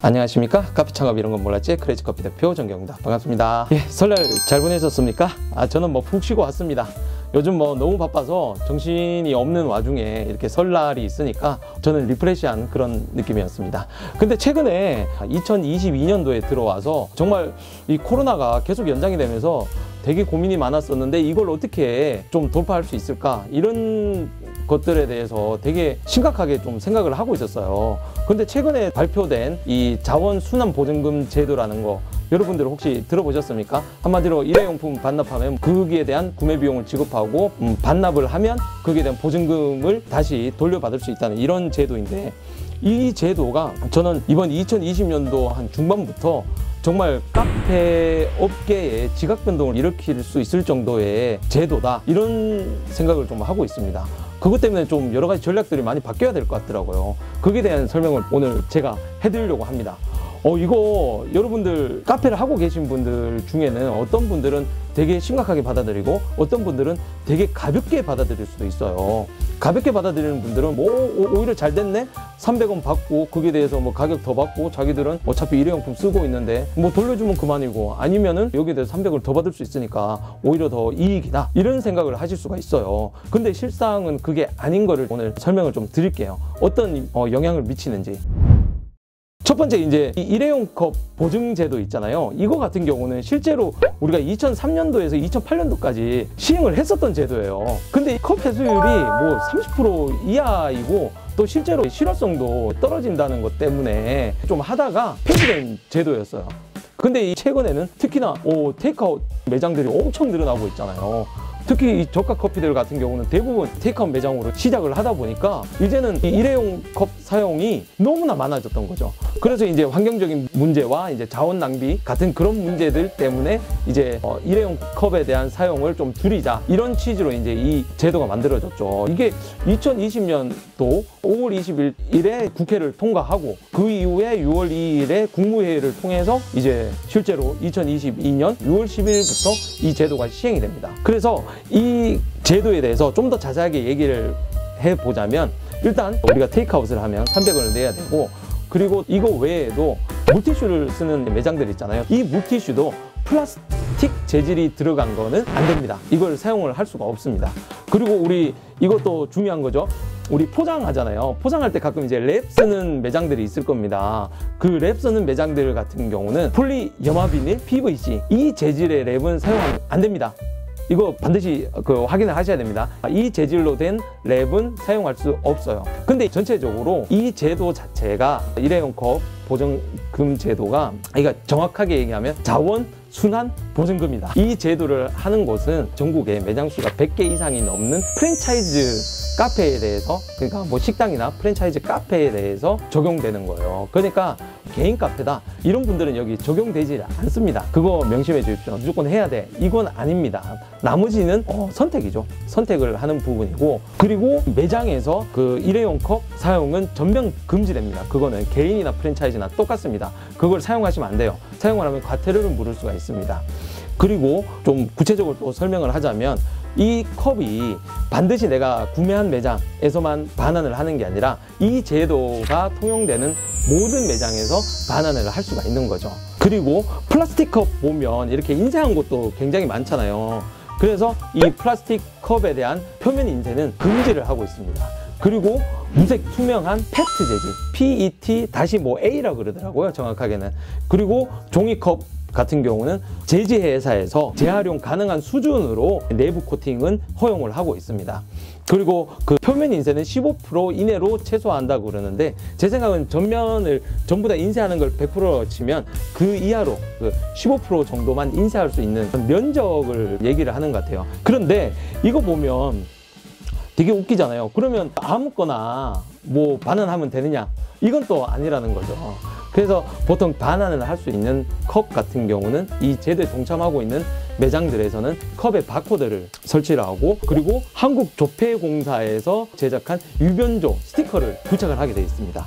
안녕하십니까. 커피 창업 이런 건 몰랐지 크레이지 커피 대표 정경입니다. 반갑습니다. 예, 설날 잘 보내셨습니까? 저는 푹 쉬고 왔습니다. 요즘 너무 바빠서 정신이 없는 와중에 이렇게 설날이 있으니까 저는 리프레시한 그런 느낌이었습니다. 근데 최근에 2022년도에 들어와서 정말 이 코로나가 계속 연장이 되면서 되게 고민이 많았었는데 이걸 어떻게 좀 돌파할 수 있을까, 이런 것들에 대해서 되게 심각하게 좀 생각을 하고 있었어요. 근데 최근에 발표된 이 자원순환보증금 제도라는 거 여러분들 혹시 들어보셨습니까? 한마디로 일회용품 반납하면 거기에 대한 구매 비용을 지급하고 반납을 하면 거기에 대한 보증금을 다시 돌려받을 수 있다는 이런 제도인데, 이 제도가 저는 이번 2020년도 한 중반부터 정말 카페 업계에 지각 변동을 일으킬 수 있을 정도의 제도다, 이런 생각을 좀 하고 있습니다. 그것 때문에 좀 여러 가지 전략들이 많이 바뀌어야 될 것 같더라고요. 거기에 대한 설명을 오늘 제가 해드리려고 합니다. 이거 여러분들 카페를 하고 계신 분들 중에는 어떤 분들은 되게 심각하게 받아들이고 어떤 분들은 되게 가볍게 받아들일 수도 있어요. 가볍게 받아들이는 분들은 오히려 잘 됐네? 300원 받고 거기에 대해서 가격 더 받고 자기들은 어차피 일회용품 쓰고 있는데 돌려주면 그만이고, 아니면은 여기에 대해서 300을 더 받을 수 있으니까 오히려 더 이익이다, 이런 생각을 하실 수가 있어요. 근데 실상은 그게 아닌 거를 오늘 설명을 좀 드릴게요. 어떤 영향을 미치는지. 첫 번째, 이제 이 일회용 컵 보증제도 있잖아요. 이거 같은 경우는 실제로 우리가 2003년도에서 2008년도까지 시행을 했었던 제도예요. 근데 이 컵 회수율이 30% 이하이고 또 실제로 실효성도 떨어진다는 것 때문에 좀 하다가 폐지된 제도였어요. 근데 최근에는 특히나 테이크아웃 매장들이 엄청 늘어나고 있잖아요. 특히 이 저가 커피들 같은 경우는 대부분 테이크아웃 매장으로 시작을 하다 보니까 이제는 이 일회용 컵 사용이 너무나 많아졌던 거죠. 그래서 이제 환경적인 문제와 이제 자원 낭비 같은 그런 문제들 때문에 이제 일회용 컵에 대한 사용을 좀 줄이자, 이런 취지로 이제 이 제도가 만들어졌죠. 이게 2020년도 5월 20일에 국회를 통과하고 그 이후에 6월 2일에 국무회의를 통해서 이제 실제로 2022년 6월 10일부터 이 제도가 시행이 됩니다. 그래서 이 제도에 대해서 좀 더 자세하게 얘기를 해보자면, 일단 우리가 테이크아웃을 하면 300원을 내야 되고, 그리고 이거 외에도 물티슈를 쓰는 매장들 있잖아요. 이 물티슈도 플라스틱 재질이 들어간 거는 안 됩니다. 이걸 사용을 할 수가 없습니다. 그리고 우리 이것도 중요한 거죠. 우리 포장하잖아요. 포장할 때 가끔 이제 랩 쓰는 매장들이 있을 겁니다. 그 랩 쓰는 매장들 같은 경우는 폴리 염화비닐 PVC 이 재질의 랩은 사용하면 안 됩니다. 이거 반드시 확인을 하셔야 됩니다. 이 재질로 된 랩은 사용할 수 없어요. 근데 전체적으로 이 제도 자체가 일회용 컵 보증금 제도가, 그러니까 정확하게 얘기하면 자원 순환 보증금이다. 이 제도를 하는 곳은 전국에 매장 수가 100개 이상이 넘는 프랜차이즈 카페에 대해서, 그러니까 식당이나 프랜차이즈 카페에 대해서 적용되는 거예요. 그러니까 개인 카페다, 이런 분들은 여기 적용되지 않습니다. 그거 명심해 주십시오. 무조건 해야 돼, 이건 아닙니다. 나머지는 선택이죠. 선택을 하는 부분이고, 그리고 매장에서 그 일회용 컵 사용은 전면 금지됩니다. 그거는 개인이나 프랜차이즈나 똑같습니다. 그걸 사용하시면 안 돼요. 사용을 하면 과태료를 물을 수가 있습니다. 그리고 좀 구체적으로 또 설명을 하자면, 이 컵이 반드시 내가 구매한 매장에서만 반환을 하는 게 아니라 이 제도가 통용되는 모든 매장에서 반환을 할 수가 있는 거죠. 그리고 플라스틱 컵 보면 이렇게 인쇄한 곳도 굉장히 많잖아요. 그래서 이 플라스틱 컵에 대한 표면 인쇄는 금지를 하고 있습니다. 그리고 무색 투명한 페트 재질, PET-A라고 그러더라고요, 정확하게는. 그리고 종이컵 같은 경우는 제지회사에서 재활용 가능한 수준으로 내부 코팅은 허용을 하고 있습니다. 그리고 그 표면 인쇄는 15% 이내로 최소화한다고 그러는데, 제 생각은 전면을 전부 다 인쇄하는 걸 100% 치면 그 이하로 15% 정도만 인쇄할 수 있는 면적을 얘기를 하는 것 같아요. 그런데 이거 보면 되게 웃기잖아요. 그러면 아무거나 반환하면 되느냐? 이건 또 아니라는 거죠. 그래서 보통 반환을 할 수 있는 컵 같은 경우는 이 제도에 동참하고 있는 매장들에서는 컵에 바코드를 설치를 하고, 그리고 한국조폐공사에서 제작한 유변조 스티커를 부착을 하게 되어 있습니다.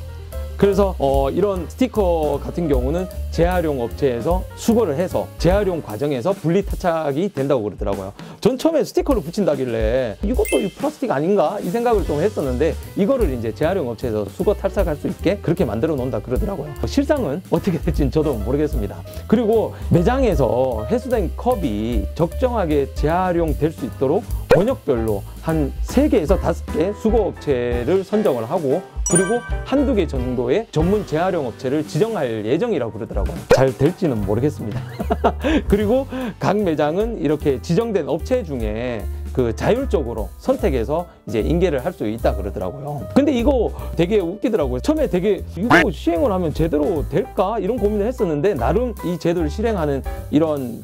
그래서 이런 스티커 같은 경우는 재활용 업체에서 수거를 해서 재활용 과정에서 분리 탈착이 된다고 그러더라고요. 전 처음에 스티커를 붙인다길래 이것도 플라스틱 아닌가 이 생각을 좀 했었는데, 이거를 이제 재활용 업체에서 수거 탈착할 수 있게 그렇게 만들어 놓는다 그러더라고요. 실상은 어떻게 될지는 저도 모르겠습니다. 그리고 매장에서 회수된 컵이 적정하게 재활용될 수 있도록 번역별로 한 3개에서 5개 수거업체를 선정을 하고, 그리고 한두 개 정도의 전문 재활용 업체를 지정할 예정이라고 그러더라고요. 잘 될지는 모르겠습니다. 그리고 각 매장은 이렇게 지정된 업체 중에 그 자율적으로 선택해서 이제 인계를 할 수 있다 그러더라고요. 근데 이거 되게 웃기더라고요. 처음에 되게 이거 시행을 하면 제대로 될까? 이런 고민을 했었는데, 나름 이 제도를 실행하는 이런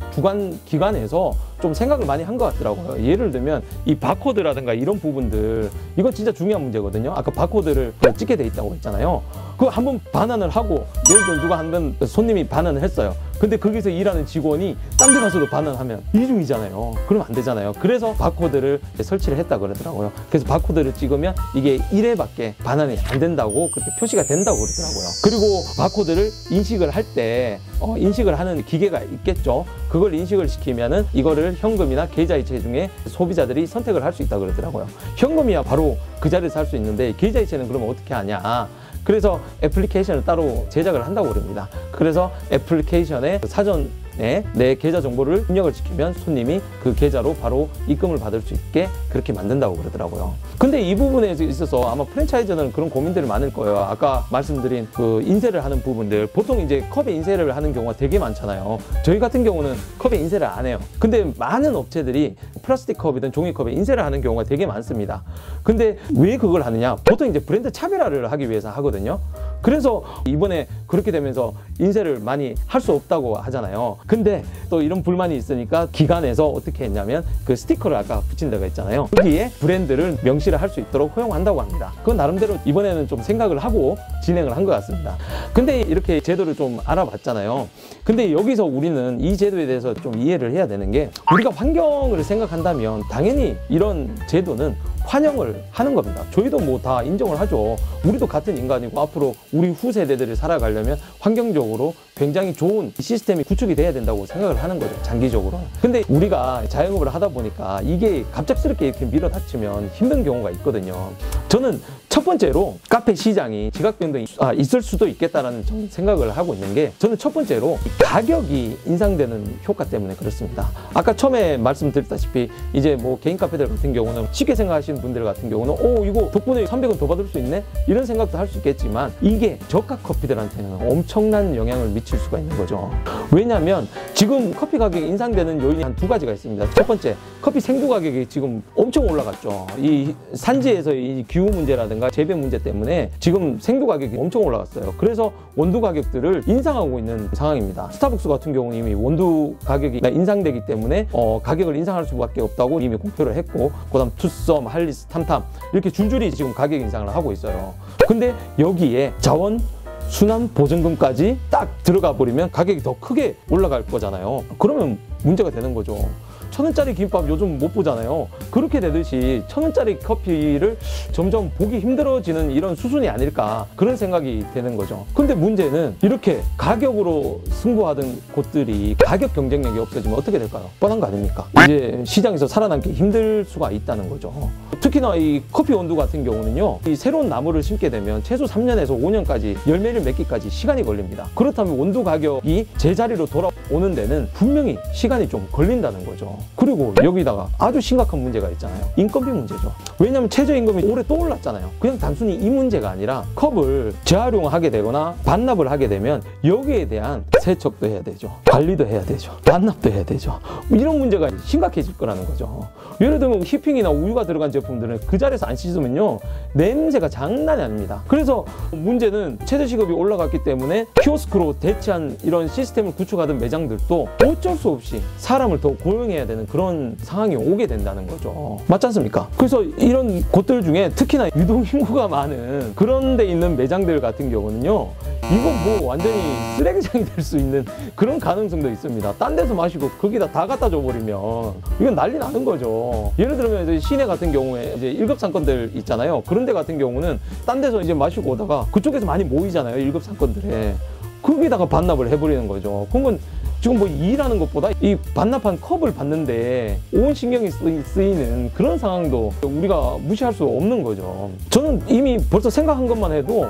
기관에서 좀 생각을 많이 한 것 같더라고요. 예를 들면 이 바코드라든가 이런 부분들, 이건 진짜 중요한 문제거든요. 아까 바코드를 찍게 돼 있다고 했잖아요. 그거 한번 반환을 하고, 예를 들어 누가 한번 손님이 반환을 했어요. 근데 거기서 일하는 직원이 딴 데 가서도 반환하면 이중이잖아요. 그러면 안 되잖아요. 그래서 바코드를 설치를 했다 그러더라고요. 그래서 바코드를 찍으면 이게 1회밖에 반환이 안 된다고 그렇게 표시가 된다고 그러더라고요. 그리고 바코드를 인식을 할 때 인식을 하는 기계가 있겠죠. 그걸 인식을 시키면은 이거를 현금이나 계좌이체 중에 소비자들이 선택을 할 수 있다 그러더라고요. 현금이야 바로 그 자리에서 할 수 있는데, 계좌이체는 그러면 어떻게 하냐. 그래서 애플리케이션을 따로 제작을 한다고 그럽니다. 그래서 애플리케이션에 사전에 내 계좌 정보를 입력을 시키면 손님이 그 계좌로 바로 입금을 받을 수 있게 그렇게 만든다고 그러더라고요. 근데 이 부분에 있어서 아마 프랜차이저는 그런 고민들이 많을 거예요. 아까 말씀드린 그 인쇄를 하는 부분들, 보통 이제 컵에 인쇄를 하는 경우가 되게 많잖아요. 저희 같은 경우는 컵에 인쇄를 안 해요. 근데 많은 업체들이 플라스틱 컵이든 종이컵에 인쇄를 하는 경우가 되게 많습니다. 근데 왜 그걸 하느냐? 보통 이제 브랜드 차별화를 하기 위해서 하거든요. 그래서 이번에 그렇게 되면서 인쇄를 많이 할 수 없다고 하잖아요. 근데 또 이런 불만이 있으니까 기관에서 어떻게 했냐면 그 스티커를 아까 붙인 데가 있잖아요. 거기에 브랜드를 명시를 할 수 있도록 허용한다고 합니다. 그건 나름대로 이번에는 좀 생각을 하고 진행을 한 것 같습니다. 근데 이렇게 제도를 좀 알아봤잖아요. 근데 여기서 우리는 이 제도에 대해서 좀 이해를 해야 되는 게, 우리가 환경을 생각한다면 당연히 이런 제도는 환영을 하는 겁니다. 저희도 뭐 다 인정을 하죠. 우리도 같은 인간이고 앞으로 우리 후세대들이 살아가려면 환경적으로 굉장히 좋은 시스템이 구축이 돼야 된다고 생각을 하는 거죠, 장기적으로. 근데 우리가 자영업을 하다 보니까 이게 갑작스럽게 이렇게 밀어닥치면 힘든 경우가 있거든요. 저는 첫 번째로 카페 시장이 지각 변동이 있을 수도 있겠다라는 생각을 하고 있는 게, 저는 첫 번째로 가격이 인상되는 효과 때문에 그렇습니다. 아까 처음에 말씀드렸다시피 이제 뭐 개인 카페들 같은 경우는 쉽게 생각하시는 분들 같은 경우는 이거 덕분에 300원 더 받을 수 있네? 이런 생각도 할 수 있겠지만, 이게 저가 커피들한테는 엄청난 영향을 미칠 수가 있는 거죠. 왜냐하면 지금 커피 가격이 인상되는 요인이 한 2가지가 있습니다. 첫 번째, 커피 생두 가격이 지금 엄청 올라갔죠. 이 산지에서의 이 기후 문제라든가 재배 문제 때문에 지금 생두 가격이 엄청 올라갔어요. 그래서 원두 가격들을 인상하고 있는 상황입니다. 스타벅스 같은 경우는 이미 원두 가격이 인상되기 때문에 가격을 인상할 수밖에 없다고 이미 공표를 했고, 그다음 투썸, 할리스, 탐탐 이렇게 줄줄이 지금 가격 인상을 하고 있어요. 근데 여기에 자원 순환 보증금까지 딱 들어가 버리면 가격이 더 크게 올라갈 거잖아요. 그러면 문제가 되는 거죠. 1,000원짜리 김밥 요즘 못 보잖아요. 그렇게 되듯이 1,000원짜리 커피를 점점 보기 힘들어지는 이런 수순이 아닐까, 그런 생각이 되는 거죠. 근데 문제는 이렇게 가격으로 승부하던 곳들이 가격 경쟁력이 없어지면 어떻게 될까요? 뻔한 거 아닙니까? 이제 시장에서 살아남기 힘들 수가 있다는 거죠. 특히나 이 커피 원두 같은 경우는요, 이 새로운 나무를 심게 되면 최소 3년에서 5년까지 열매를 맺기까지 시간이 걸립니다. 그렇다면 원두 가격이 제자리로 돌아오는 데는 분명히 시간이 좀 걸린다는 거죠. 그리고 여기다가 아주 심각한 문제가 있잖아요. 인건비 문제죠. 왜냐하면 최저임금이 올해 또 올랐잖아요. 그냥 단순히 이 문제가 아니라 컵을 재활용하게 되거나 반납을 하게 되면 여기에 대한 세척도 해야 되죠. 관리도 해야 되죠. 반납도 해야 되죠. 이런 문제가 심각해질 거라는 거죠. 예를 들면 휘핑이나 우유가 들어간 제품들은 그 자리에서 안 씻으면요, 냄새가 장난이 아닙니다. 그래서 문제는 최저시급이 올라갔기 때문에 키오스크로 대체한 이런 시스템을 구축하던 매장들도 어쩔 수 없이 사람을 더 고용해야 되는 그런 상황이 오게 된다는 거죠. 맞지 않습니까? 그래서 이런 곳들 중에 특히나 유동인구가 많은 그런 데 있는 매장들 같은 경우는요, 이거 뭐 완전히 쓰레기장이 될 수 있는 그런 가능성도 있습니다. 딴 데서 마시고 거기다 다 갖다 줘버리면 이건 난리 나는 거죠. 예를 들면 이제 시내 같은 경우에 이제 1급 상권들 있잖아요. 그런 데 같은 경우는 딴 데서 이제 마시고 오다가 그쪽에서 많이 모이잖아요. 1급 상권들에. 거기다가 반납을 해버리는 거죠. 그건 지금 뭐 일하는 것보다 이 반납한 컵을 받는데 온 신경이 쓰이는 그런 상황도 우리가 무시할 수 없는 거죠. 저는 이미 벌써 생각한 것만 해도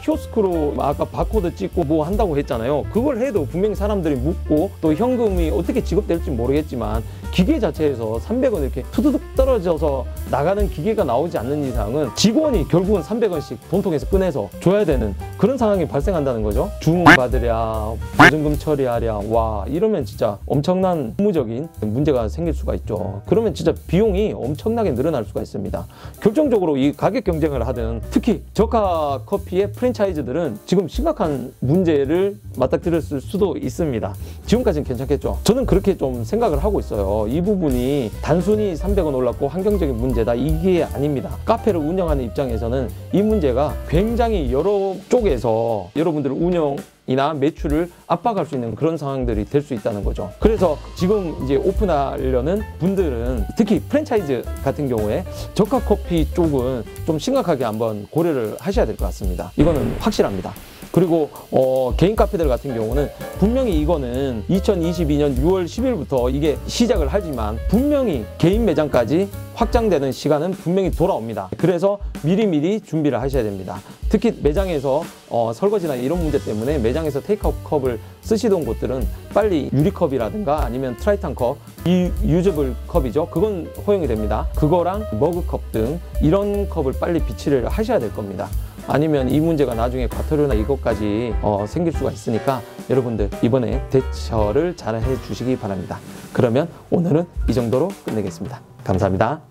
키오스크로 아까 바코드 찍고 뭐 한다고 했잖아요. 그걸 해도 분명히 사람들이 묻고 또 현금이 어떻게 지급될지 모르겠지만 기계 자체에서 300원 이렇게 투두둑 떨어져서 나가는 기계가 나오지 않는 이상은 직원이 결국은 300원씩 돈통에서 꺼내서 줘야 되는 그런 상황이 발생한다는 거죠. 주문 받으랴, 보증금 처리하랴, 와 이러면 진짜 엄청난 업무적인 문제가 생길 수가 있죠. 그러면 진짜 비용이 엄청나게 늘어날 수가 있습니다. 결정적으로 이 가격 경쟁을 하든 특히 저가 커피의 프랜차이즈들은 지금 심각한 문제를 맞닥뜨렸을 수도 있습니다. 지금까지는 괜찮겠죠. 저는 그렇게 좀 생각을 하고 있어요. 이 부분이 단순히 300원 올랐고 환경적인 문제다 이게 아닙니다. 카페를 운영하는 입장에서는 이 문제가 굉장히 여러 쪽에서 여러분들 운영이나 매출을 압박할 수 있는 그런 상황들이 될 수 있다는 거죠. 그래서 지금 이제 오픈하려는 분들은 특히 프랜차이즈 같은 경우에 저가 커피 쪽은 좀 심각하게 한번 고려를 하셔야 될 것 같습니다. 이거는 확실합니다. 그리고 개인 카페들 같은 경우는 분명히 이거는 2022년 6월 10일부터 이게 시작을 하지만 분명히 개인 매장까지 확장되는 시간은 분명히 돌아옵니다. 그래서 미리미리 준비를 하셔야 됩니다. 특히 매장에서 설거지나 이런 문제 때문에 매장에서 테이크아웃 컵을 쓰시던 곳들은 빨리 유리컵이라든가 아니면 트라이탄 컵, 유저블 컵이죠. 그건 허용이 됩니다. 그거랑 머그컵 등 이런 컵을 빨리 비치를 하셔야 될 겁니다. 아니면 이 문제가 나중에 과태료나 이것까지 생길 수가 있으니까 여러분들 이번에 대처를 잘 해주시기 바랍니다. 그러면 오늘은 이 정도로 끝내겠습니다. 감사합니다.